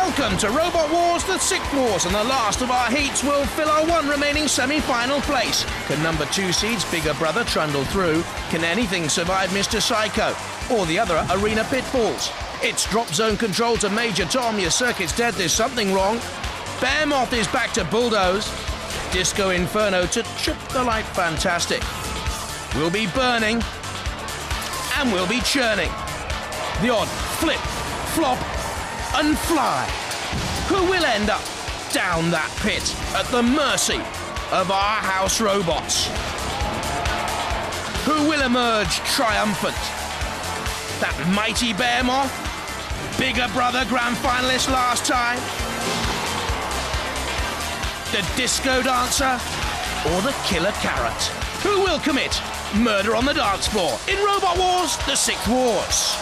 Welcome to Robot Wars, the 6th Wars, and the last of our heats will fill our one remaining semi-final place. Can number 2 seeds Bigger Brother trundle through? Can anything survive Mr. Psycho? Or the other arena pitfalls? It's drop zone control to Major Tom, your circuit's dead, there's something wrong. Behemoth is back to bulldoze. Disc-O-Inferno to trip the light fantastic. We'll be burning, and we'll be churning. The odd flip, flop, and fly. Who will end up down that pit at the mercy of our house robots? Who will emerge triumphant? That mighty Behemoth? Bigger Brother grand finalist last time? The disco dancer? Or the killer carrot? Who will commit murder on the dance floor in Robot Wars, the 6th Wars?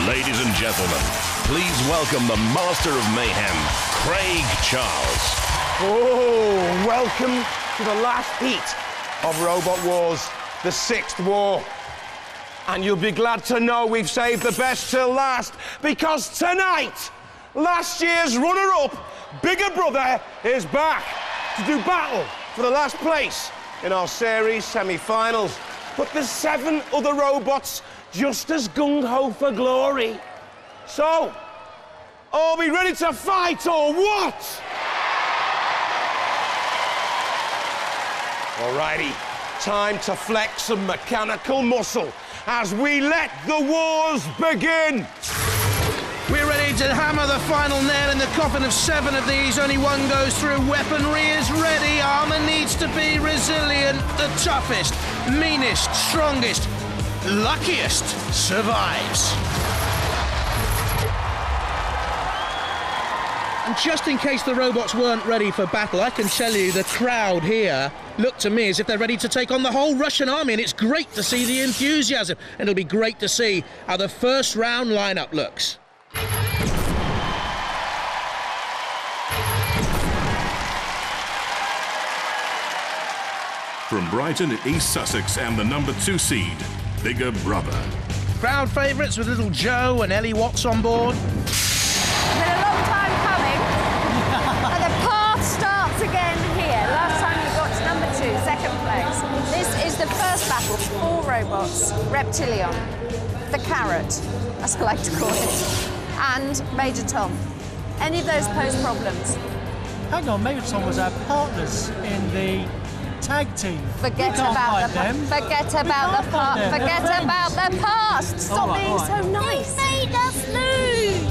Ladies and gentlemen, please welcome the Master of Mayhem, Craig Charles. Oh, welcome to the last heat of Robot Wars, the 6th War. And you'll be glad to know we've saved the best till last, because tonight, last year's runner-up, Bigger Brother, is back to do battle for the last place in our series semi-finals. But there's 7 other robots just as gung-ho for glory. So, are we ready to fight or what? Alrighty, time to flex some mechanical muscle as we let the wars begin. We're ready to hammer the final nail in the coffin of 7 of these. Only one goes through. Weaponry is ready. Armor needs to be resilient. The toughest, meanest, strongest, luckiest survives. And just in case the robots weren't ready for battle, I can tell you the crowd here look to me as if they're ready to take on the whole Russian army, and it's great to see the enthusiasm, and it'll be great to see how the first round lineup looks. From Brighton, East Sussex, and the number 2 seed, Bigger Brother. Crowd favourites with little Joe and Ellie Watts on board. It's been a long time coming, and the path starts again here. Last time we got to number 2, second place. This is the first battle for 4 robots. Riptilion, the carrot, as I like to call it, and Major Tom. Any of those pose problems? Hang on, Major Tom was our partners in the tag team. Forget about the past. Stop being so nice. He made us lose.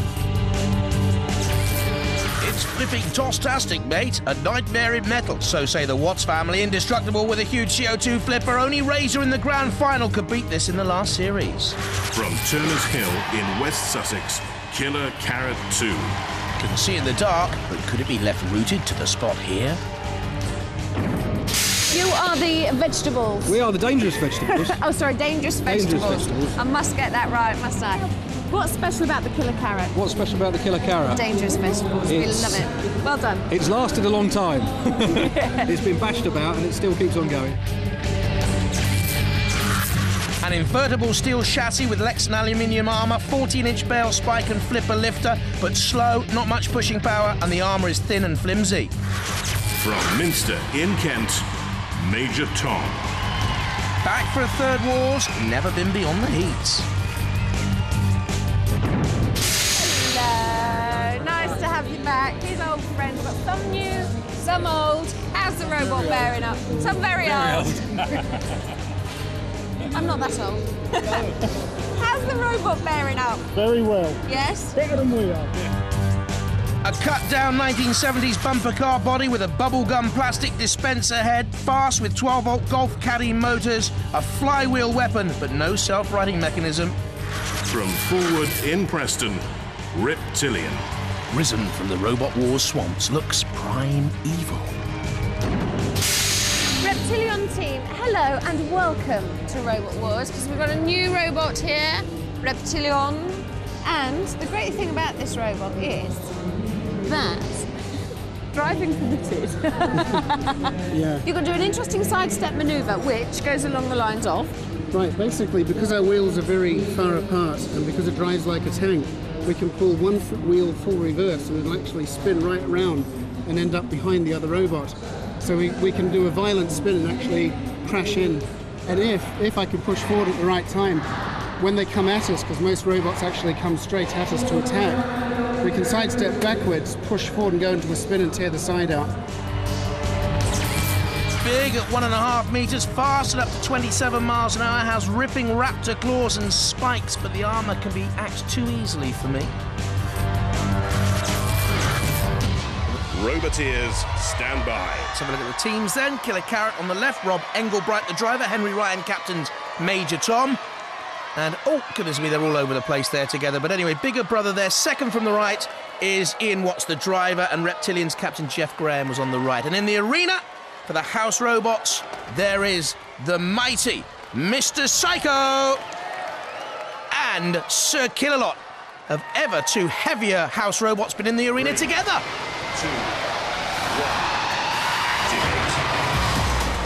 It's flipping toss-tastic, mate. A nightmare in metal, so say the Watts family. Indestructible with a huge CO2 flipper. Only Razor in the grand final could beat this in the last series. From Turner's Hill in West Sussex, Killer Carrot 2. Can see in the dark, but could it be left rooted to the spot here? You are the vegetables. We are the dangerous vegetables. Oh, sorry, dangerous vegetables. vegetables. I must get that right, must I? What's special about the killer carrot? What's special about the killer carrot? Dangerous vegetables. We love it. Well done. It's lasted a long time. It's been bashed about and it still keeps on going. An invertible steel chassis with Lexan aluminium armour, 14-inch bale spike and flipper lifter, but slow, not much pushing power, and the armour is thin and flimsy. From Minster in Kent, Major Tom. Back for a 3rd Wars, never been beyond the heats. Hello. Nice to have you back. These old friends, but some new, some old. How's the robot bearing up? Some very old. I'm not that old. How's the robot bearing up? Very well. Yes? Better than we are. A cut-down 1970s bumper car body with a bubblegum plastic dispenser head, fast with 12-volt Golf Caddy motors, a flywheel weapon, but no self-righting mechanism. From Forward in Preston, Riptilion. Risen from the Robot Wars swamps, looks prime evil. Riptilion Riptilion team, hello and welcome to Robot Wars, because we've got a new robot here, Riptilion. And the great thing about this robot is that driving permitted. Yeah. You've got to do an interesting sidestep manoeuvre, which goes along the lines of... Right, basically, because our wheels are very far apart and because it drives like a tank, we can pull one wheel full reverse and it'll actually spin right around and end up behind the other robot. So we can do a violent spin and actually crash in. And if I can push forward at the right time, when they come at us, because most robots actually come straight at us to attack, we can sidestep backwards, push forward and go into a spin and tear the side out. Big at 1.5 meters, fast at up to 27 miles an hour, has ripping raptor claws and spikes, but the armor can be axed too easily for me. Roboteers, stand by. Let's have a look at the teams then. Killer Carrot on the left, Rob Engelbright the driver, Henry Ryan captains Major Tom. And, oh, goodness me, they're all over the place there together. But anyway, bigger brother there, second from the right, is Ian Watts, the driver, and Riptilion's captain Jeff Graham was on the right. And in the arena, for the house robots, there is the mighty Mr. Psycho and Sir Killalot. Have ever two heavier house robots been in the arena together? 2, 1.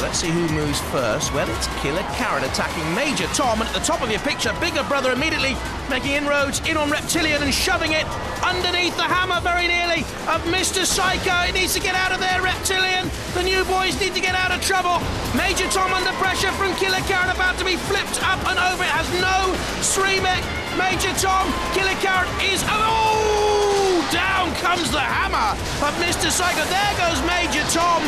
Let's see who moves first. Well, it's Killer Carrot attacking Major Tom, and at the top of your picture, bigger brother immediately making inroads in on Riptilion and shoving it underneath the hammer very nearly of Mr. Psycho. It needs to get out of there, Riptilion. The new boys need to get out of trouble. Major Tom under pressure from Killer Carrot, about to be flipped up and over. It has no streamer. Major Tom, Killer Carrot is... Oh! Down comes the hammer of Mr. Psycho. There goes Major Tom,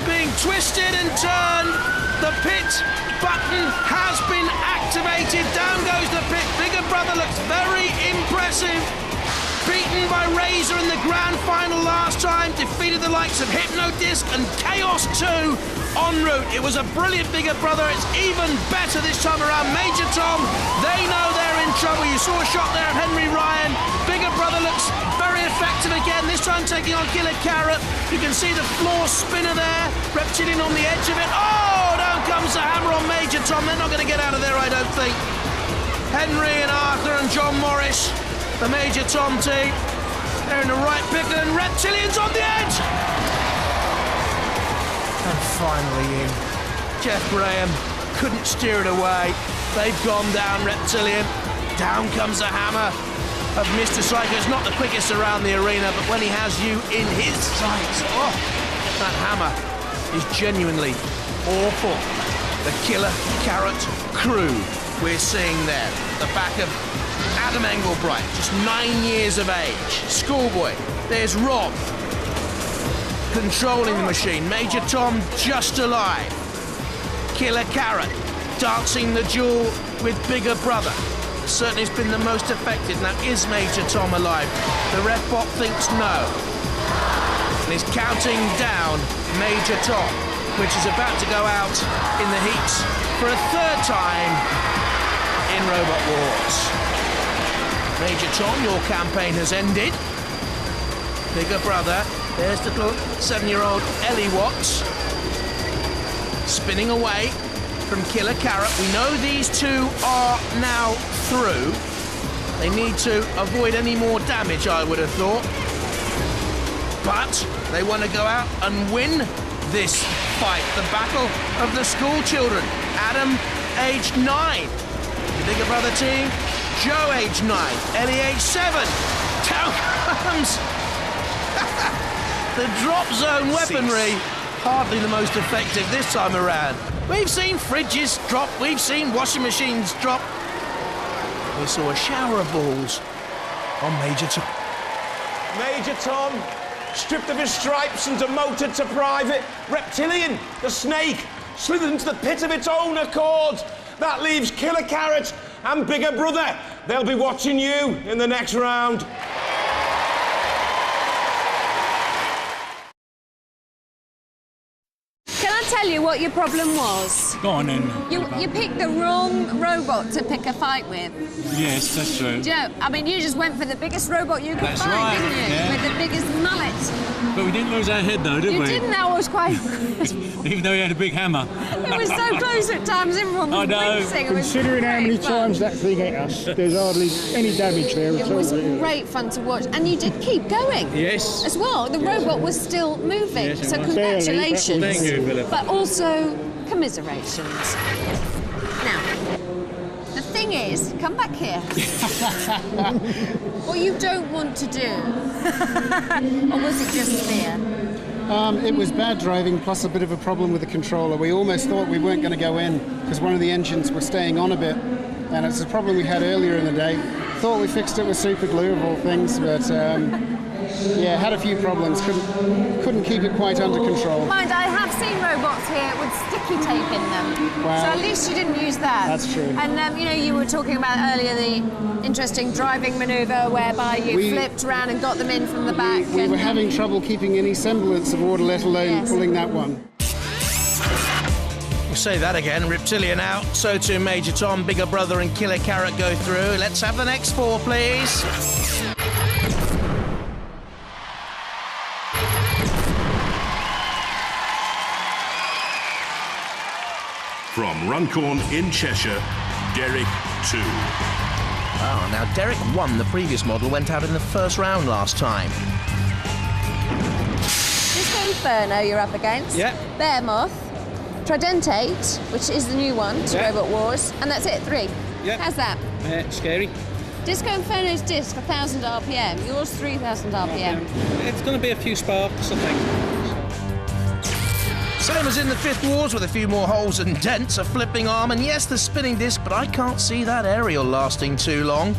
being twisted and turned. The pit button has been activated. Down goes the pit. Bigger brother looks very impressive. Beaten by Razor in the grand final last time. Defeated the likes of Hypno Disc and Chaos 2 en route. It was a brilliant bigger brother. It's even better this time around. Major Tom, they know they're in trouble. You saw a shot there of Henry Ryan. Bigger brother looks very effective again, this time taking on Killer Carrot. You can see the floor spinner there. Riptilion on the edge of it. Oh, down comes the hammer on Major Tom. They're not going to get out of there, I don't think. Henry and Arthur and John Morris, the Major Tom team. They're in the right pickle and Riptilion's on the edge. And finally in. Jeff Graham couldn't steer it away. They've gone down, Riptilion. Down comes the hammer of Mr. Psycho. It's not the quickest around the arena, but when he has you in his sights, oh, that hammer is genuinely awful. The Killer Carrot crew we're seeing there. The back of Adam Engelbright, just 9 years of age. Schoolboy. There's Rob controlling the machine. Major Tom just alive. Killer Carrot dancing the duel with bigger brother. Certainly has been the most effective. Now, is Major Tom alive? The ref bot thinks no. And is counting down Major Tom, which is about to go out in the heats for a third time in Robot Wars. Major Tom, your campaign has ended. Bigger brother, there's little 7-year-old Ellie Watts spinning away from Killer Carrot. We know these two are now through. They need to avoid any more damage, I would have thought. But they want to go out and win this fight. The battle of the school children. Adam, age 9. The bigger brother team, Joe, age 9. Ellie, age 7. Down comes the drop zone weaponry. Hardly the most effective this time around. We've seen fridges drop, we've seen washing machines drop. We saw a shower of balls on Major Tom. Major Tom, stripped of his stripes and demoted to private. Riptilion, the snake, slithered into the pit of its own accord. That leaves Killer Carrot and bigger brother. They'll be watching you in the next round. Can I tell you what your problem was? Go on then. You picked the wrong robot to pick a fight with. Yes, that's true. Do you know, I mean, you just went for the biggest robot you could That's find, right, didn't you? yeah. With the biggest mullet. But we didn't lose our head though, did we? You didn't, that was quite... Even though he had a big hammer. It was so close at times, everyone was I know. wincing. It was Considering how many great fun. times that thing hit us, there's hardly any damage there at It all. was really. great fun to watch, and you did keep going. Yes. As well, the robot was still moving. Yes, it so was. congratulations. Thank you, Philip. But also commiserations. Now, the thing is, come back here. What you don't want to do, or was it just fear? It was bad driving plus a bit of a problem with the controller. We almost thought we weren't going to go in because one of the engines was staying on a bit, and it's a problem we had earlier in the day. Thought we fixed it with super glue of all things, but yeah, had a few problems. Couldn't keep it quite under control. Mind, I have seen robots here with sticky tape in them. Wow. So at least you didn't use that. That's true. And you know, you were talking about earlier the interesting driving manoeuvre whereby you flipped around and got them in from the back. We were having trouble keeping any semblance of order, let alone pulling that one. We'll say that again. Riptilion out. So too Major Tom, Bigger Brother and Killer Carrot go through. Let's have the next four, please. From Runcorn in Cheshire, Derek 2. Oh, now Derek won the previous model, went out in the first round last time. Disc-O-Inferno you're up against. Yeah. Behemoth. Tridentate, which is the new one to Yeah. Robot Wars. And that's it, 3. Yeah. How's that? Scary. Disc-O-Inferno's disc, 1,000 RPM. Yours, 3,000 RPM. It's going to be a few sparks, I think. Same as in the fifth wars with a few more holes and dents, a flipping arm, and yes, the spinning disc, but I can't see that aerial lasting too long.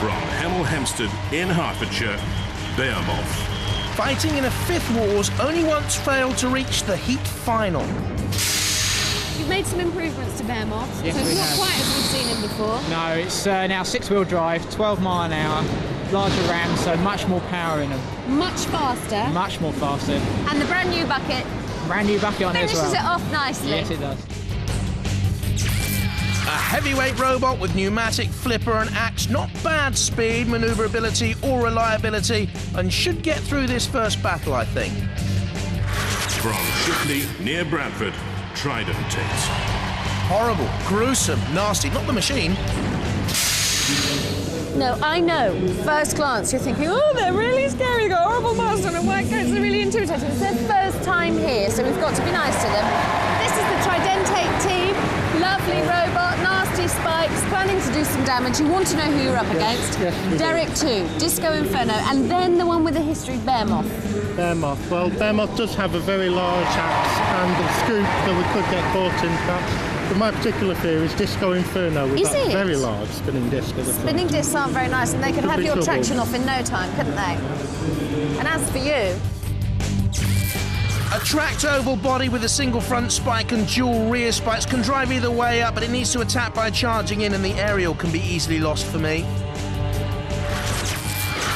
From Hemel Hempstead in Hertfordshire, Behemoth. Fighting in a fifth wars, only once failed to reach the heat final. You've made some improvements to Behemoth. Yes, so we it's not have. quite as we've seen him before. No, it's now 6-wheel drive, 12 mile an hour, larger ram, so much more power in them, Much faster. much more faster. And the brand new bucket Brand new bucket on it as finishes well. it off nicely. Yes, it does. A heavyweight robot with pneumatic flipper and axe, not bad speed, manoeuvrability or reliability, and should get through this first battle, I think. From Shipley near Bradford, Tridentate. Horrible, gruesome, nasty, not the machine. No, I know. First glance, you're thinking, oh, they're really scary. They've got horrible masks on and white coats. They're really intimidating. It's their first time here, so we've got to be nice to them. This is the Tridentate team. Lovely robot, nasty spikes, planning to do some damage. You want to know who you're up against. yes, we do. Derek 2, Disc-O-Inferno, and then the one with the history, Behemoth. Behemoth. Well, Behemoth does have a very large axe and a scoop that we could get caught in that. But my particular fear is Disc-O-Inferno with Is that it? very large spinning disc at the front. Spinning discs aren't very nice, and they can Could have be your trouble. traction off in no time, couldn't they? And as for you, A tracked oval body with a single front spike and dual rear spikes can drive either way up, but it needs to attack by charging in, and the aerial can be easily lost for me.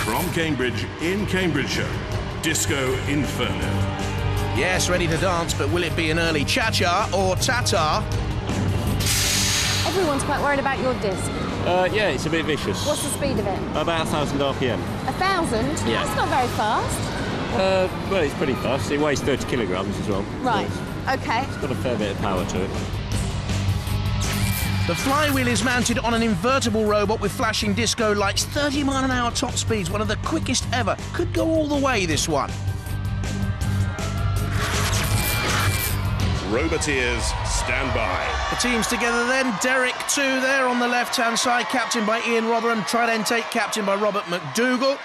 From Cambridge in Cambridgeshire, Disc-O-Inferno. Yes, ready to dance, but will it be an early cha-cha or ta-ta? everyone's quite worried about your disc. Yeah, it's a bit vicious. What's the speed of it? About 1,000 RPM. 1,000? Yeah. That's not very fast. Well, it's pretty fast. It weighs 30 kilograms as well. Right, okay. It's got a fair bit of power to it. The flywheel is mounted on an invertible robot with flashing disco lights, 30 mile an hour top speeds, one of the quickest ever. Could go all the way, this one. Roboteers, stand by. The team's together then. Derek 2 there on the left-hand side, captained by Ian Rotherham. Tridentate, captained by Robert McDougall.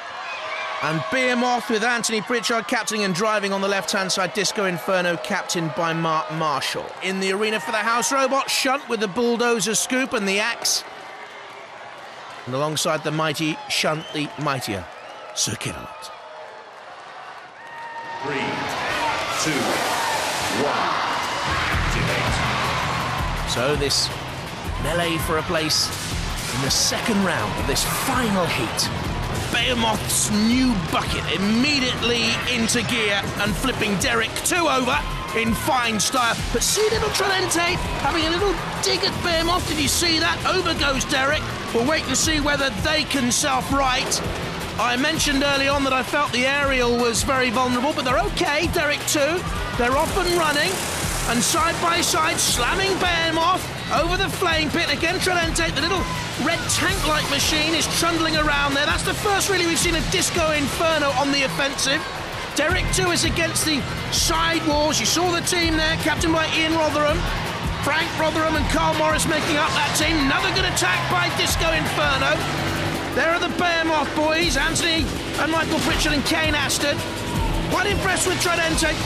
And Behemoth with Anthony Pritchard captaining and driving on the left-hand side. Disc-O-Inferno captained by Mark Marshall. In the arena for the house robot, Shunt with the bulldozer scoop and the axe. And alongside the mighty Shunt, the mightier Sir Kitterlot. 3, 2, 1. So this melee for a place in the second round of this final heat. Behemoth's new bucket immediately into gear and flipping Derek 2 over in fine style. But see little Tridentate having a little dig at Behemoth. Did you see that? Over goes Derek. We'll wait and see whether they can self-right. I mentioned early on that I felt the aerial was very vulnerable, but they're okay. Derek 2, they're off and running, and side by side, slamming Behemoth over the flame pit. Again, Tridentate, the little red tank-like machine, is trundling around there. That's the first really we've seen of Disc-O-Inferno on the offensive. Derek 2 is against the side walls. You saw the team there, captained by Ian Rotherham. Frank Rotherham and Carl Morris making up that team. Another good attack by Disc-O-Inferno. There are the Behemoth boys, Anthony and Michael Pritchard and Kane Aston. Quite impressed with Tridentate.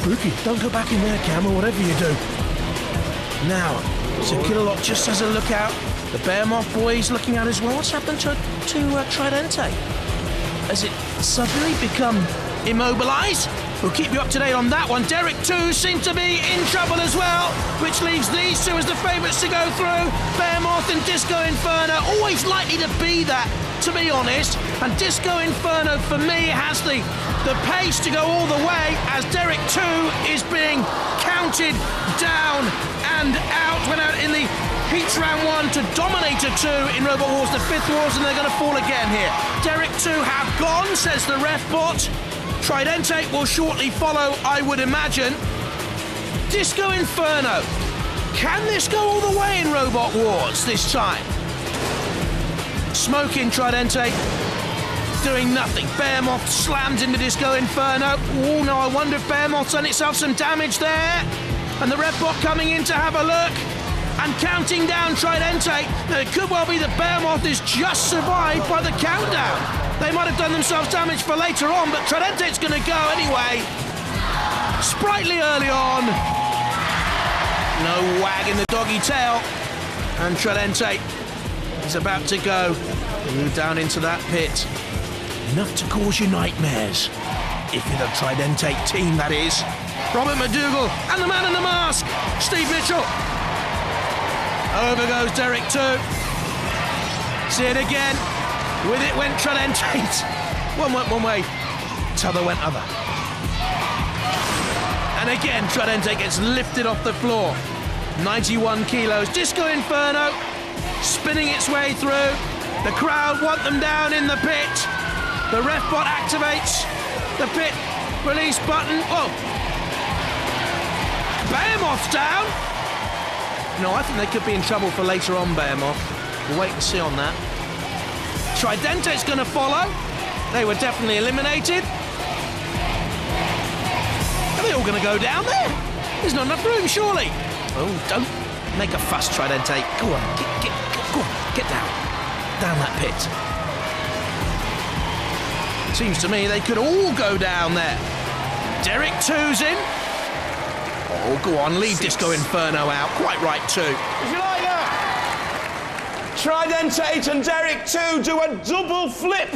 Rookie, don't go back in there, Cam, or whatever you do. Now, so Killalot just has a look out. The Behemoth boys looking out as well. What's happened to Tridentate? Has it suddenly become immobilised? We'll keep you up to date on that one. Derek 2 seems to be in trouble as well, which leaves these two as the favourites to go through. Behemoth and Disc-O-Inferno, always likely to be that, to be honest. And Disc-O-Inferno, for me, has the pace to go all the way as Derek 2 is being counted down and out. Went out in the Heats round 1 to Dominator 2 in Robot Wars, the 5th Wars, and they're going to fall again here. Derek 2 have gone, says the ref bot. Tridentate will shortly follow, I would imagine. Disc-O-Inferno. Can this go all the way in Robot Wars this time? Smoking Tridentate. Doing nothing. Behemoth slams into Disc-O-Inferno. Oh no, I wonder if Behemoth's done itself some damage there. And the red bot coming in to have a look and counting down Tridentate. Now, it could well be that Behemoth is just survived by the countdown. They might have done themselves damage for later on, but Tridentate's going to go anyway. Sprightly early on. No wag in the doggy tail. And Tridentate is about to go down into that pit. Enough to cause you nightmares. If you're the Tridentate team, that is. Robert McDougall and the man in the mask, Steve Mitchell. Over goes Derek 2. See it again. With it went Tridentate. One went one way, t'other went other. And again, Tridentate gets lifted off the floor. 91 kilos. Disc-O-Inferno spinning its way through. The crowd want them down in the pit. The ref bot activates the pit release button. Whoa. Behemoth's down. No, I think they could be in trouble for later on, Behemoth. We'll wait and see on that. Tridentate's going to follow. They were definitely eliminated. Are they all going to go down there? There's not enough room, surely. Oh, don't make a fuss, Tridentate. Go on, go on, get down. Down that pit. Seems to me they could all go down there. Derek 2's in. Oh, go on, leave Disc-O-Inferno out. Quite right, too. If you like that. Tridentate and Derek 2 do a double flip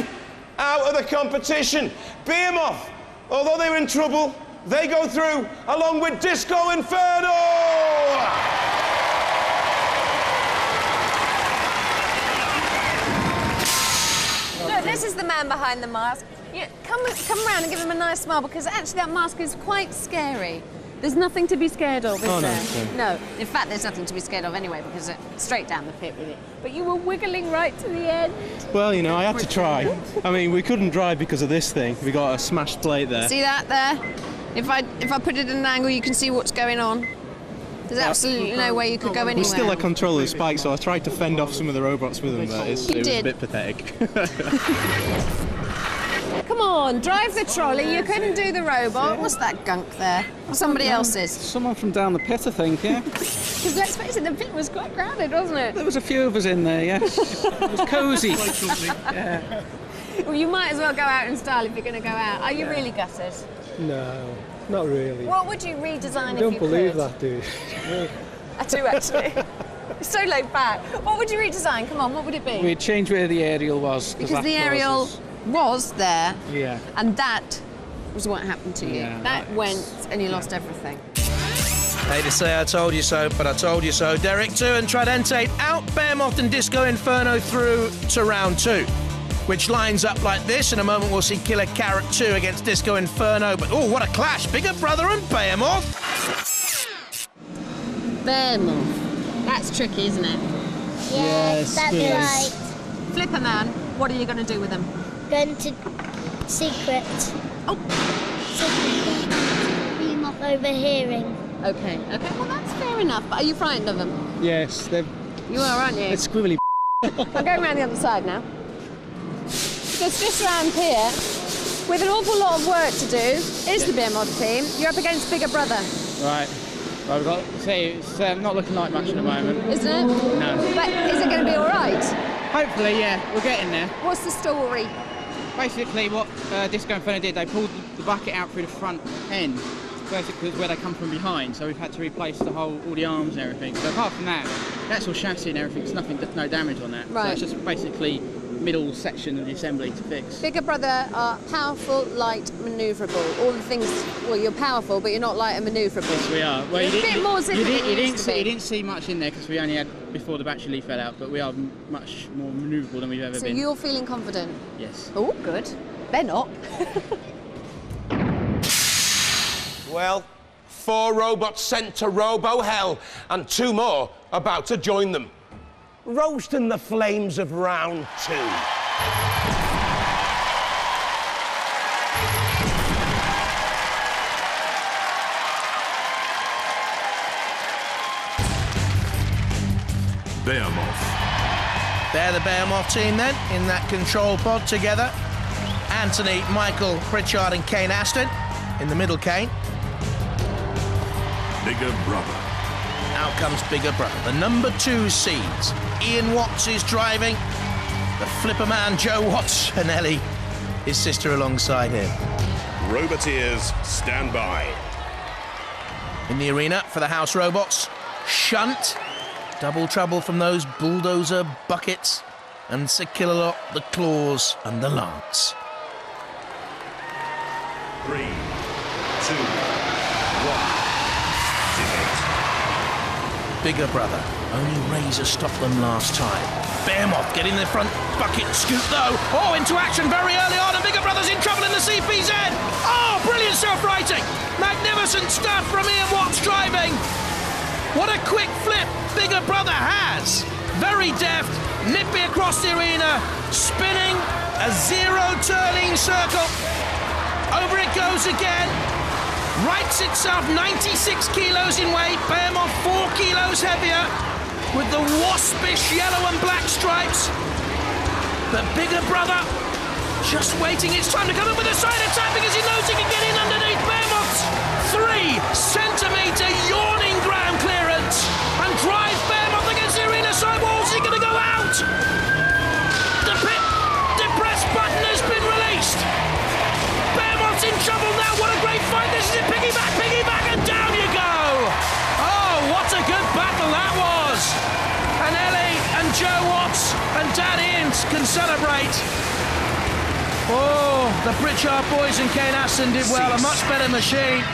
out of the competition. Behemoth, although they were in trouble, they go through along with Disc-O-Inferno! Look, this is the man behind the mask. Come around and give him a nice smile, because actually that mask is quite scary. There's nothing to be scared of, is there? No. In fact, there's nothing to be scared of anyway, because it's straight down the pit with it. But you were wiggling right to the end. Well, you know, I had to try. I mean, we couldn't drive because of this thing. We got a smashed plate there. See that there? If I put it at an angle, you can see what's going on. There's absolutely no way you could go anywhere. We still had control of the spike, so I tried to fend off some of the robots with them, but it was a bit pathetic. Come on, drive the trolley. You couldn't do the robot. What's that gunk there? Somebody else's. Someone from down the pit, I think, yeah. Because let's face it, the pit was quite crowded, wasn't it? There was a few of us in there, yes. It was cosy. Yeah. Well, you might as well go out in style if you're going to go out. Are you really gutted? No, not really. What would you redesign if you could? I don't believe that, do you? I do, actually. It's so laid back. What would you redesign? Come on, what would it be? We'd change where the aerial was. Because the aerial was there, yeah, and that was what happened to you. Yeah, that went, and you lost everything. Hate to say I told you so, but I told you so. Derek 2 and Tridentate out. Behemoth and Disc-O-Inferno through to round 2. which lines up like this. In a moment, we'll see Killer Carrot 2 against Disc-O-Inferno. But, oh, what a clash. Bigger Brother and Behemoth. Behemoth. That's tricky, isn't it? Yes, that's right. Flipper Man, what are you going to do with them? Going to secret. Oh. Secret. Behemoth overhearing. Okay, well that's fair enough. But are you frightened of them? Yes, they're... You are, aren't you? They're squibbly. I'm going around the other side now. Because just around here, with an awful lot of work to do, is the Behemoth team. You're up against Bigger Brother. Right. Well, we've got to see, it's not looking like much at the moment. Isn't it? No. But is it going to be all right? Hopefully, yeah. We're getting there. What's the story? Basically, what Disc-O-Inferno did, they pulled the bucket out through the front end. Basically, where they come from behind, so we've had to replace all the arms and everything. So apart from that, the actual chassis and everything, there's no damage on that. Right. So it's just basically middle section of the assembly to fix. Bigger Brother are powerful, light, manoeuvrable. All the things, well, you're powerful, but you're not light and manoeuvrable. Yes, we are. Well, you're a bit more zippy than you used to be. You didn't see much in there because we only had before the battery fell out, but we are much more manoeuvrable than we've ever been. So you're feeling confident? Yes. Oh, good. They're not. Well, 4 robots sent to Robo-Hell, and 2 more about to join them. Roasting the flames of round 2. Behemoth. They're the Behemoth team then, in that control pod together. Anthony, Michael, Pritchard and Kane Aston in the middle, Kane. Bigger Brother. Out comes Bigger Brother. The number 2 seeds. Ian Watts is driving. The flipper man, Joe Watts, and Ellie, his sister, alongside him. Roboteers, stand by. In the arena for the house robots, Shunt. Double trouble from those bulldozer buckets. And Sir Killalot, the claws and the lance. 3, 2, 1. Bigger Brother. Only Razor stopped them last time. Behemoth getting the front bucket scoop though. Oh, into action very early on, and Bigger Brother's in trouble in the CPZ. Oh, brilliant self-righting. Magnificent stuff from Ian Watts driving. What a quick flip Bigger Brother has. Very deft, nippy across the arena, spinning a 0-turning circle. Over it goes again. Rights itself 96 kilos in weight, Behemoth 4 kilos heavier, with the waspish yellow and black stripes. But Bigger Brother just waiting, it's time to come in with a side attack because he knows he can get in underneath Behemoth's 3-centimetre yawning ground clearance and drive Behemoth against the arena sidewalls. Is he going to go out? The pit depress button has been released. Behemoth's in trouble now. What a great fight. This is it. Piggyback, and down you go. Oh, what a good battle that was. And Ellie and Joe Watts and Dad Ince can celebrate. Oh, the Pritchard boys and Kane Aston did well. A much better machine.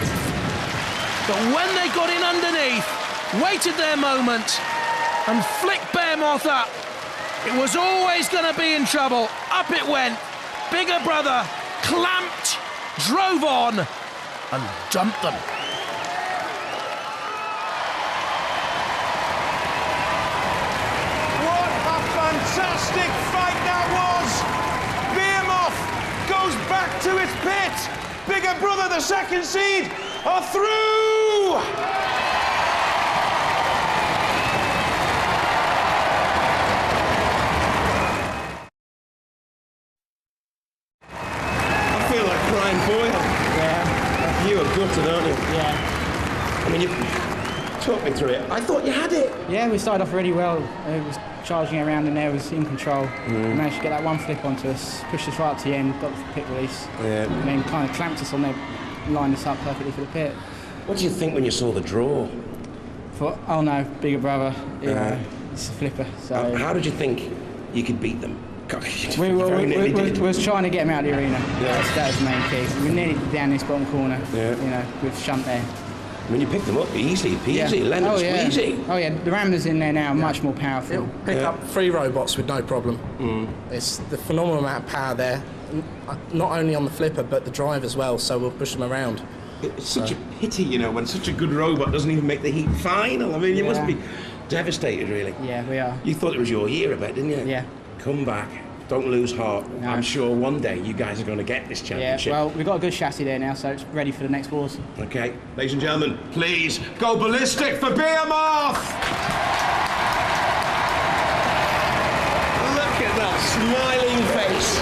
But when they got in underneath, waited their moment and flicked Behemoth up, it was always going to be in trouble. Up it went. Bigger Brother clamped, drove on, and dumped them. What a fantastic fight that was! Behemoth goes back to its pit. Bigger Brother, the 2nd seed, are through! You were gutted, aren't you? Yeah. I mean, you talk me through it. I thought you had it. Yeah, we started off really well. It was charging around in there, was in control. We managed to get that one flip onto us, pushed us right up to the end, got the pit release, and then kind of clamped us on there, lined us up perfectly for the pit. What did you think when you saw the draw? Thought, oh no, Bigger Brother, you know, it's a flipper. So how did you think you could beat them? God, we was trying to get them out of the arena. Yeah. That was the main key. We were nearly down this bottom corner, you know, with Shunt there. I mean, you pick them up easy peasy, lemon squeezy. Oh yeah, the Ramblers in there now are much more powerful. It'll pick up 3 robots with no problem. It's the phenomenal amount of power there, not only on the flipper but the drive as well, so we'll push them around. It's such a pity, you know, when such a good robot doesn't even make the heat final. I mean, you must be devastated, really. Yeah, we are. You thought it was your year, I bet, didn't you? Yeah. Come back. Don't lose heart. No. I'm sure one day you guys are going to get this championship. Yeah, well, we've got a good chassis there now, so it's ready for the next wars. Okay, ladies and gentlemen, please go ballistic for Behemoth! Look at that smiling face.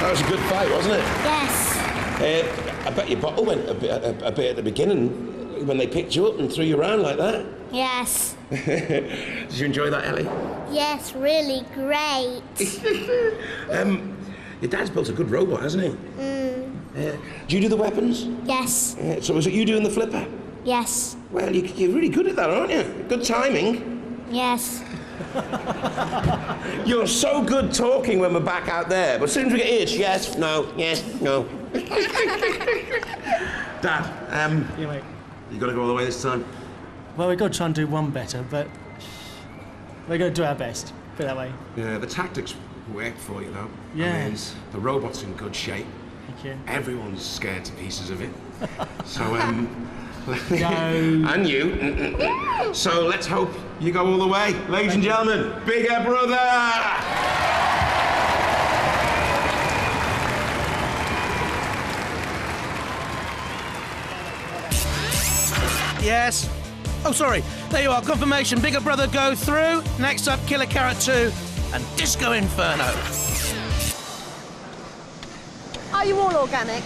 That was a good fight, wasn't it? Yes. I bet your bottle went a bit at the beginning when they picked you up and threw you around like that. Yes. Did you enjoy that, Ellie? Yes, really great. Your dad's built a good robot, hasn't he? Do you do the weapons? Yes. So is it you doing the flipper? Yes. Well, you're really good at that, aren't you? Good timing. Yes. You're so good talking when we're back out there, but as soon as we get here, it's yes, no, yes, no. Dad, Yeah, mate. you got to go all the way this time? Well, we've got to try and do one better, but we're going to do our best. Put it that way. Yeah, the tactics work for you, though. Yes. I mean, the robot's in good shape. Thank you. Everyone's scared to pieces of it. So, No. and you. So let's hope you go all the way. Ladies and gentlemen, Bigger Brother! Yes. Oh, sorry. There you are. Confirmation. Bigger Brother go through. Next up, Killer Carrot 2 and Disc-O-Inferno. Are you all organic?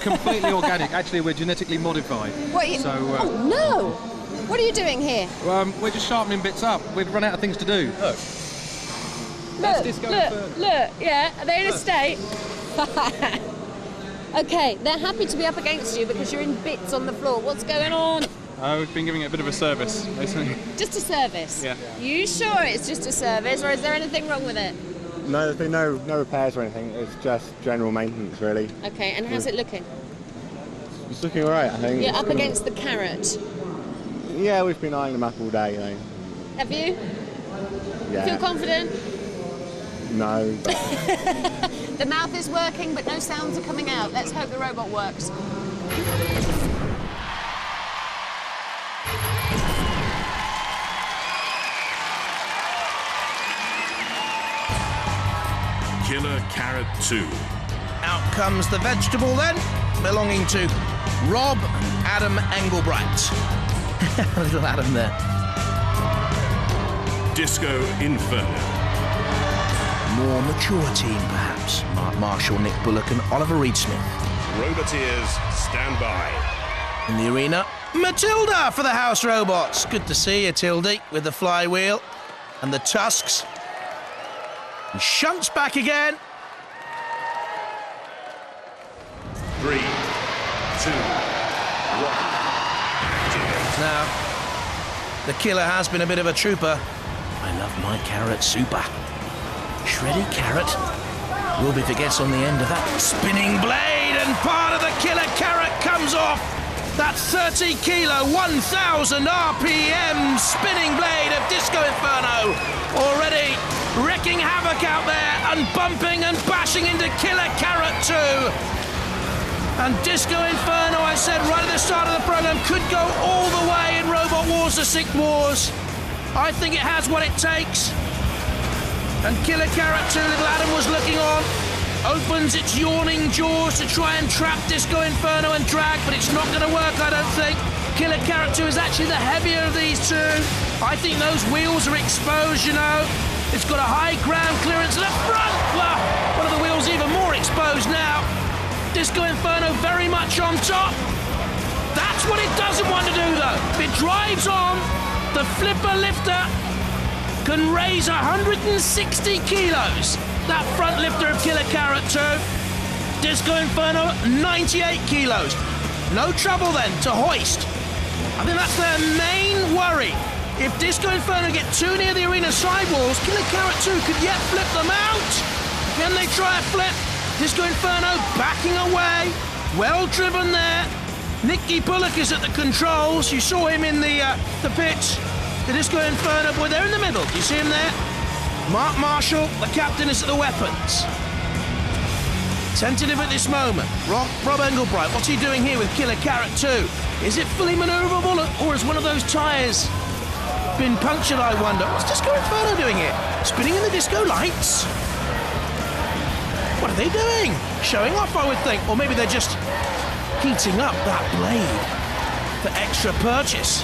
Completely organic. Actually, we're genetically modified. What are you... So, oh, no! What are you doing here? we're just sharpening bits up. We've run out of things to do. Look, Disc-O-Inferno. look, yeah, are they in a state? Okay, they're happy to be up against you because you're in bits on the floor. What's going on? We've been giving it a bit of a service, basically. Just a service? Yeah. You sure it's just a service, or is there anything wrong with it? No, there's been no repairs or anything. It's just general maintenance, really. Okay, and how's it looking? It's looking all right, I think. You're up against the Carrot. Yeah, we've been eyeing them up all day, you know. Have you? Yeah. Feel confident? No. The mouth is working, but no sounds are coming out. Let's hope the robot works. Killer Carrot 2. Out comes the vegetable then, belonging to Rob and Adam Engelbright. Little Adam there. Disc-O-Inferno. More mature team, perhaps. Mark Marshall, Nick Bullock and Oliver Reed-Smith. Roboteers, stand by. In the arena, Matilda for the House Robots. Good to see you, Tildy, with the flywheel and the tusks. And shunts back again. 3, 2, 1. Now, the killer has been a bit of a trooper. I love my carrot super. Shreddy carrot. Wilby forgets on the end of that spinning blade, and part of the killer carrot comes off. That 30 kilo, 1,000 RPM spinning blade of Disc-O-Inferno already wreaking havoc out there and bumping and bashing into Killer Carrot 2. And Disc-O-Inferno, I said right at the start of the program, could go all the way in Robot Wars the Sick Wars. I think it has what it takes. And Killer Carrot 2, little Adam was looking on, opens its yawning jaws to try and trap Disc-O-Inferno and drag, but it's not going to work, I don't think. Killer Carrot 2 is actually the heavier of these two. I think those wheels are exposed, you know. It's got a high ground clearance at the front. Well, one of the wheels even more exposed now. Disc-O-Inferno very much on top. That's what it doesn't want to do, though. If it drives on, the flipper lifter can raise 160 kilos. That front lifter of Killer Carrot 2. Disc-O-Inferno, 98 kilos. No trouble then to hoist. I think that's their main worry. If Disc-O-Inferno get too near the arena sidewalls, Killer Carrot 2 could yet flip them out. Can they try a flip? Disc-O-Inferno backing away. Well driven there. Nicky Bullock is at the controls. You saw him in the pitch. The Disc-O-Inferno boy, they're in the middle. Do you see him there? Mark Marshall, the captain, is at the weapons. Tentative at this moment. Rob Engelbright, what's he doing here with Killer Carrot 2? Is it fully manoeuvrable, or is one of those tyres been punctured, I wonder? What's Disc-O-Inferno doing here? Spinning in the disco lights? What are they doing? Showing off, I would think. Or maybe they're just heating up that blade for extra purchase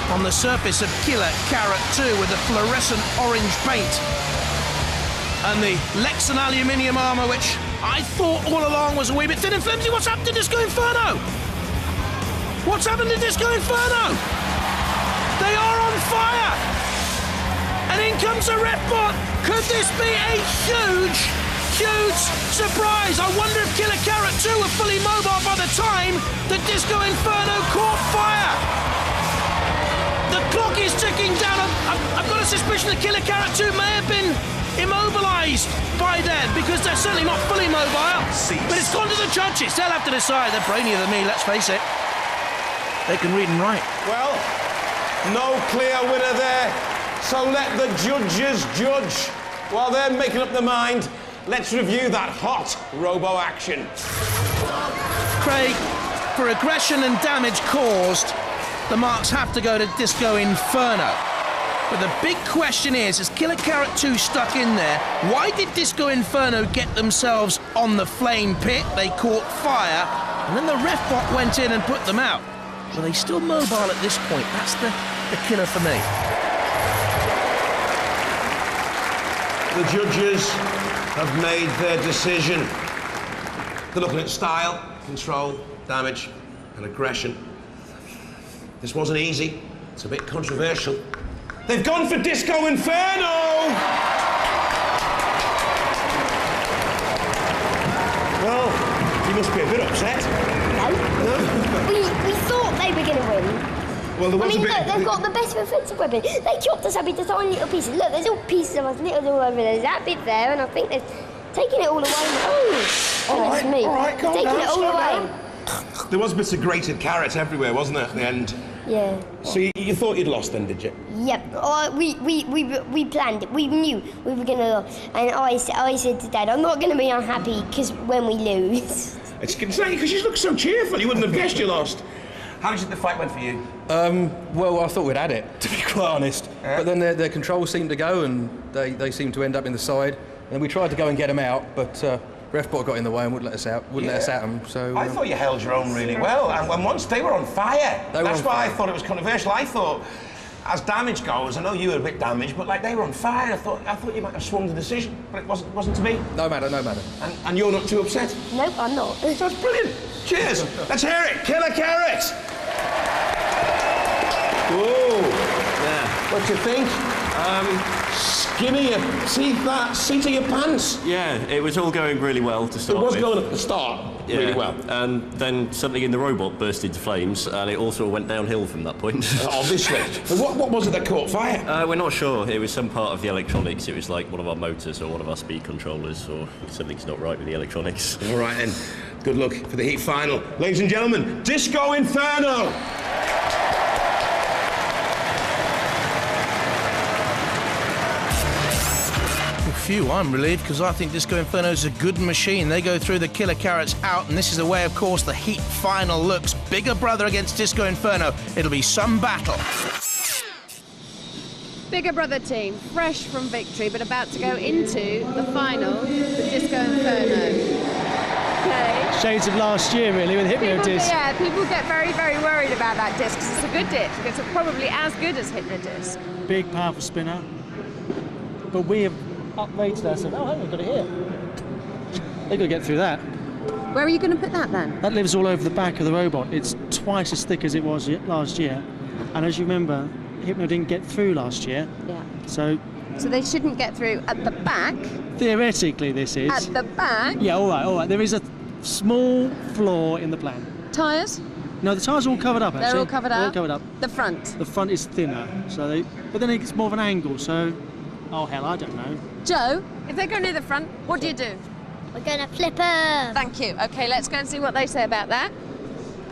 on the surface of Killer Carrot 2 with the fluorescent orange paint and the Lexan aluminium armour, which I thought all along was a wee bit thin and flimsy. What's happened to Disc-O-Inferno? What's happened to Disc-O-Inferno? They are on fire! And in comes a ref bot. Could this be a huge surprise? I wonder if Killer Carrot 2 were fully mobile by the time that Disc-O-Inferno caught fire. The clock is ticking down. I've got a suspicion that Killer Carrot 2 may have been immobilised by then, because they're certainly not fully mobile. But it's gone to the judges. They'll have to decide. They're brainier than me, let's face it. They can read and write. Well, no clear winner there. So let the judges judge. While they're making up their mind, let's review that hot robo action. Craig, for aggression and damage caused, the marks have to go to Disc-O-Inferno. But the big question is Killer Carrot 2 stuck in there? Why did Disc-O-Inferno get themselves on the flame pit? They caught fire, and then the ref bot went in and put them out. Were they still mobile at this point? That's the killer for me. The judges have made their decision. They're looking at style, control, damage, and aggression. This wasn't easy. It's a bit controversial. They've gone for Disc-O-Inferno! Well, you must be a bit upset. No. We thought they were going to win. Well, there was I mean, a bit... look, they've got the best offensive weapon. They chopped us up into tiny little pieces. Look, there's all pieces of us little all over there. There's that bit there, and I think they're taking it all away. Oh, all right, me. All right, calm taking down, it all away. Down. There was bits of grated carrots everywhere, wasn't there, at the end? Yeah. So you thought you'd lost then, did you? Yep. We planned it. We knew we were going to lose. And I said to Dad, I'm not going to be unhappy because when we lose. It's concerning because you look so cheerful. You wouldn't have guessed you lost. How did you think the fight went for you? Well, I thought we'd had it, to be quite honest. Yeah. But then their controls seemed to go, and they seemed to end up in the side. And we tried to go and get them out, but Refbot got in the way and wouldn't let us out. Wouldn't let us at them. So I thought you held your own really well. And once they were on fire, that's why I thought it was controversial. I thought, as damage goes, I know you were a bit damaged, but like they were on fire. I thought you might have swung the decision, but it wasn't to me. No matter. And you're not too upset? Nope, I'm not. That's brilliant. Cheers. Let's hear it. Killer Carrot. Whoa. Yeah. What do you think? Skinny your seat of your pants. Yeah, it was all going really well to start with. It was going at the start really well. And then something in the robot burst into flames, and it also went downhill from that point. Obviously. But what was it that caught fire? We're not sure. It was some part of the electronics. It was like one of our motors or one of our speed controllers, or something's not right with the electronics. All right, then. Good luck for the heat final. Ladies and gentlemen, Disc-O-Inferno! Phew, I'm relieved because I think Disc-O-Inferno is a good machine. They go through the Killer Carrots out, and this is the way, of course, the heat final looks. Bigger brother against Disc-O-Inferno. It'll be some battle. Bigger brother team, fresh from victory, but about to go into the final with Disc-O-Inferno. Okay. Shades of last year, really, with Hypnodisc. People get very, very worried about that disc because it's a good disc. It's probably as good as Hypnodisc. Big, powerful spinner. But we have uprated ourselves. Oh, hang on, we've got it here. They've got to get through that. Where are you going to put that then? That lives all over the back of the robot. It's twice as thick as it was last year. And as you remember, Hypno didn't get through last year. Yeah. So they shouldn't get through at the back? Theoretically, this is. At the back? Yeah, all right. There is a small flaw in the plan. Tyres? No, the tyres are all covered up, actually. They're all covered up? They're all covered up. The front? The front is thinner, but then it's more of an angle, so... Oh, hell, I don't know. Joe, if they go near the front, what do you do? We're going to flip them. Thank you. OK, let's go and see what they say about that.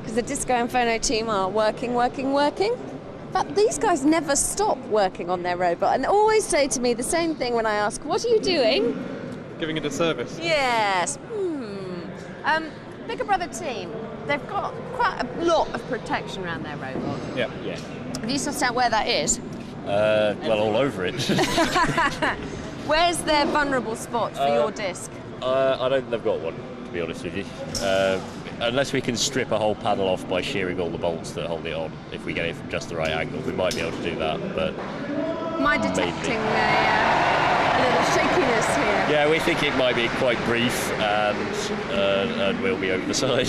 because the Disc-O-Inferno team are working. But these guys never stop working on their robot and always say to me the same thing when I ask, what are you doing? Giving it a service. Yes. Bigger Brother team, they've got quite a lot of protection around their robot. Yeah. Have you sussed out where that is? Well, all over it. Where's their vulnerable spot for your disc? I don't think they've got one, to be honest with you. Unless we can strip a whole panel off by shearing all the bolts that hold it on, if we get it from just the right angle, we might be able to do that, but... Am I detecting a little shakiness here? Yeah, we think it might be quite brief and we'll be over the side.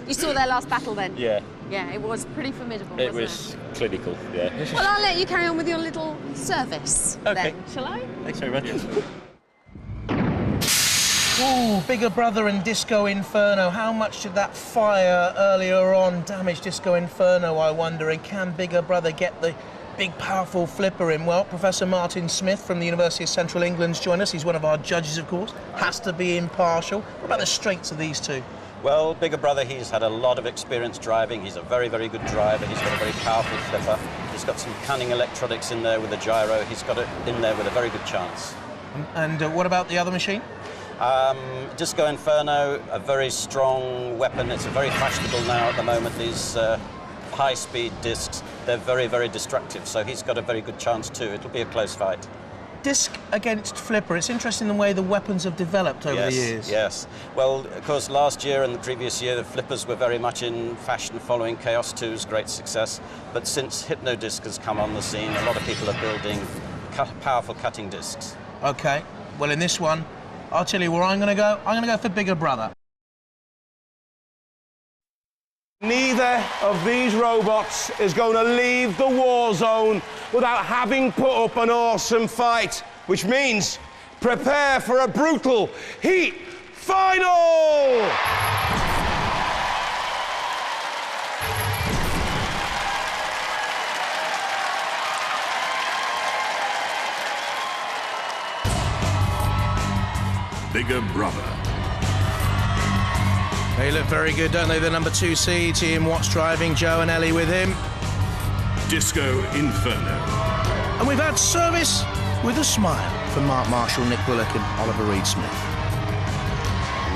You saw their last battle then? Yeah. Yeah, it was pretty formidable, It wasn't was clinical, yeah. Well, I'll let you carry on with your little service then, shall I? Thanks very much. Ooh, Bigger Brother and Disc-O-Inferno. How much did that fire earlier on damage Disc-O-Inferno, I wonder? And can Bigger Brother get the big, powerful flipper in? Well, Professor Martin Smith from the University of Central England's joined us. He's one of our judges, of course. Has to be impartial. What about the strengths of these two? Well, Bigger Brother, he's had a lot of experience driving. He's a very, very good driver. He's got a very powerful flipper. He's got some cunning electronics in there with a gyro. He's got it in there with a very good chance. And what about the other machine? Disc-O-Inferno, a very strong weapon. It's very fashionable now at the moment, these high-speed discs. They're very, very destructive, so he's got a very good chance too. It'll be a close fight. Disc against flipper. It's interesting the way the weapons have developed over the years. Yes. Well, of course, last year and the previous year, the flippers were very much in fashion following Chaos 2's great success. But since Hypnodisc has come on the scene, a lot of people are building powerful cutting discs. OK. Well, in this one, I'll tell you where I'm going to go. I'm going to go for Bigger Brother. Neither of these robots is going to leave the war zone without having put up an awesome fight, which means prepare for a brutal heat final! Bigger Brother. They look very good, don't they? The number 2 seeds, Ian Watts driving, Joe and Ellie with him. Disc-O-Inferno. And we've had service with a smile from Mark Marshall, Nick Bullock and Oliver Reed-Smith.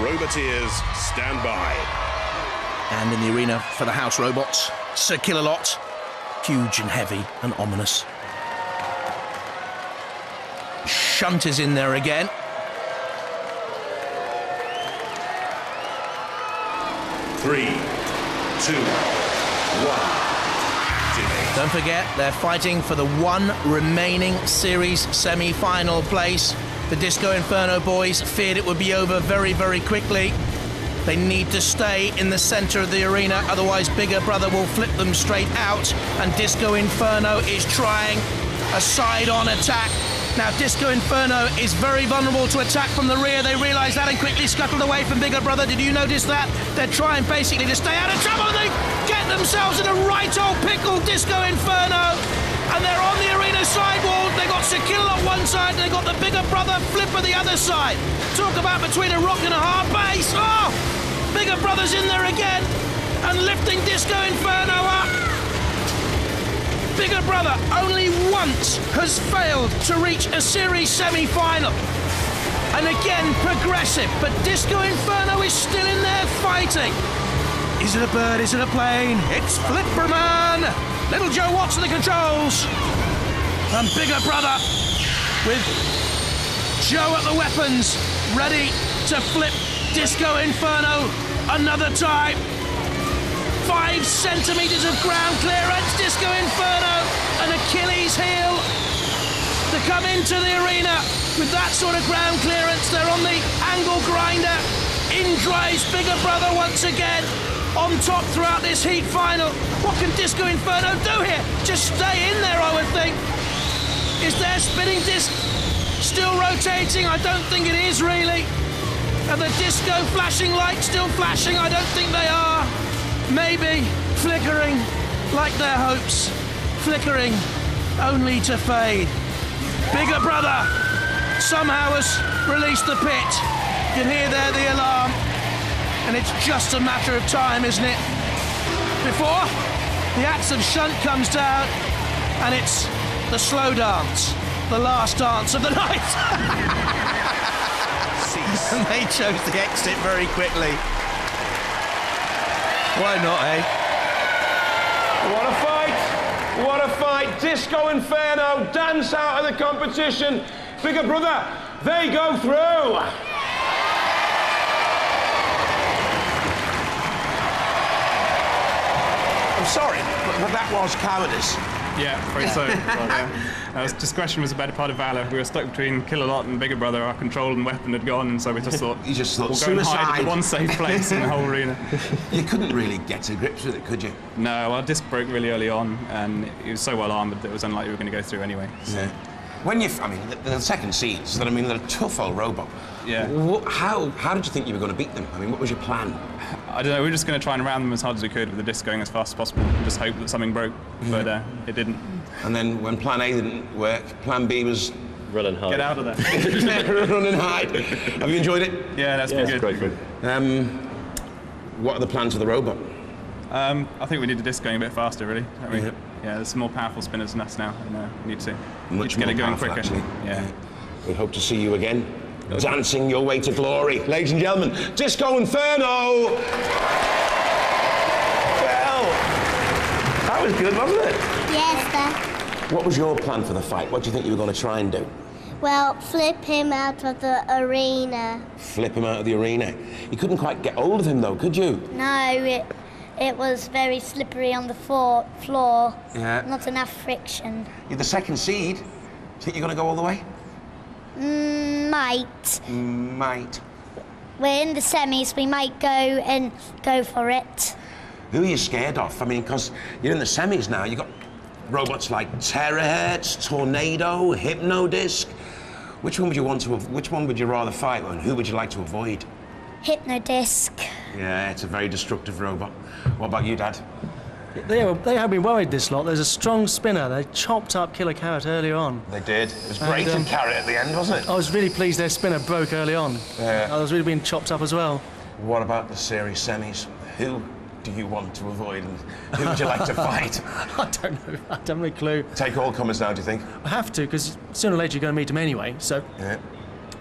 Roboteers, stand by. And in the arena for the house robots, Sir Killalot, huge and heavy and ominous. Shunt is in there again. Three, 2, 1. Don't forget, they're fighting for the one remaining series semi-final place. The Disc-O-Inferno boys feared it would be over very, very quickly. They need to stay in the centre of the arena, otherwise Bigger Brother will flip them straight out. And Disc-O-Inferno is trying a side-on attack. Now, Disc-O-Inferno is very vulnerable to attack from the rear. They realise that and quickly scuttled away from Bigger Brother. Did you notice that? They're trying basically to stay out of trouble. They get themselves in a right old pickle, Disc-O-Inferno. And they're on the arena sidewall. They got Sir Killalot one side, and they got the Bigger Brother flipper the other side. Talk about between a rock and a hard base. Oh! Bigger Brother's in there again and lifting Disc-O-Inferno up. Bigger Brother only once has failed to reach a series semi-final. And again, progressive, but Disc-O-Inferno is still in there fighting. Is it a bird? Is it a plane? It's Flipperman! Little Joe Watts at the controls. And Bigger Brother with Joe at the weapons, ready to flip Disc-O-Inferno another time. 5 centimetres of ground clearance, Disc-O-Inferno, an Achilles heel to come into the arena with that sort of ground clearance. They're on the angle grinder. In drives Bigger Brother once again, on top throughout this heat final. What can Disc-O-Inferno do here? Just stay in there, I would think. Is their spinning disc still rotating? I don't think it is, really. Are the disco flashing lights still flashing? I don't think they are. Maybe flickering like their hopes, flickering only to fade. Bigger Brother somehow has released the pit. You can hear there the alarm. and it's just a matter of time, isn't it? Before the axe of shunt comes down, and it's the slow dance, the last dance of the night. And they chose the exit very quickly. Why not, eh? What a fight! What a fight! Disc-O-Inferno dance out of the competition. Bigger brother, they go through. I'm sorry, but that was cowardice. Yeah, afraid so. Discretion was a better part of valour. We were stuck between Kill a Lot and Bigger Brother. Our control and weapon had gone, and so we just thought, we'll go and hide at one safe place in the whole arena. You couldn't really get to grips with it, could you? No, our disc broke really early on, and it was so well armoured that it was unlikely we were going to go through anyway. So. Yeah. When you, I mean, the second seeds, they're a tough old robot. Yeah. How did you think you were going to beat them? I mean, what was your plan? I don't know, we were just going to try and ram them as hard as we could with the disc going as fast as possible and just hope that something broke, but it didn't. And then when plan A didn't work, plan B was... Run and hide. Get out of there. Run and hide. Have you enjoyed it? Yeah, that's been good. Great good. What are the plans for the robot? I think we need the disc going a bit faster, really. I mean, yeah, there's some more powerful spinners than us now, and we need to get it going quicker. Actually. Yeah. We hope to see you again, dancing your way to glory. Ladies and gentlemen, Disc-O-Inferno! Well, that was good, wasn't it? Yes, sir. What was your plan for the fight? What do you think you were going to try and do? Well, flip him out of the arena. Flip him out of the arena? You couldn't quite get hold of him, though, could you? No, it was very slippery on the floor. Yeah. Not enough friction. You're the second seed. Think you're going to go all the way? Might. Might. We're in the semis. We might go for it. Who are you scared of? I mean, because you're in the semis now. You've got robots like Terahertz, Tornado, Hypnodisc. Which one would you want to? Which one would you rather fight, and who would you like to avoid? Hypnodisc. Yeah, it's a very destructive robot. What about you, Dad? They have been worried, this lot. There's a strong spinner. They chopped up Killer Carrot earlier on. They did. It was great in Carrot at the end, wasn't it? I was really pleased their spinner broke early on. Yeah. I was really being chopped up as well. What about the series semis? Who do you want to avoid, and who would you like to fight? I don't know. I don't have a clue. Take all comers now, do you think? I have to, because sooner or later you're going to meet them anyway. So yeah.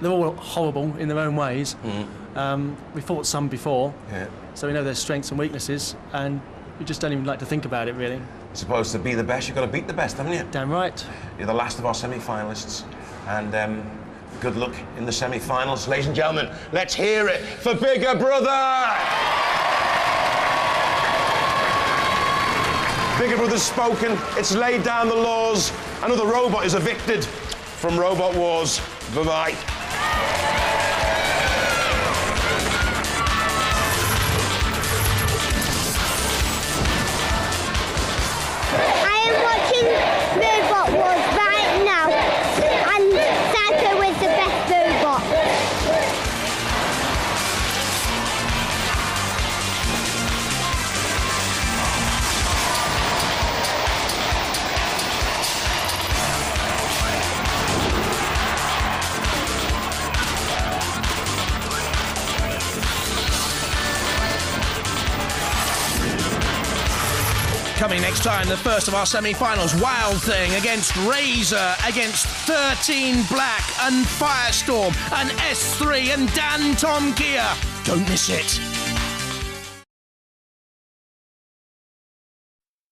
They're all horrible in their own ways. We fought some before, so we know their strengths and weaknesses, and we just don't even like to think about it, really. You're supposed to be the best, you've got to beat the best, haven't you? Damn right. You're the last of our semi-finalists, and good luck in the semi-finals. Ladies and gentlemen, let's hear it for Bigger Brother! Bigger Brother's spoken, it's laid down the laws. Another robot is evicted from Robot Wars. Bye-bye. I am watching Robot Wars right now, and Psycho is the best robot. Coming next time, the first of our semi-finals, Wild Thing against Razor, against 13 Black and Firestorm and S3 and Dan Tom Kia. Don't miss it.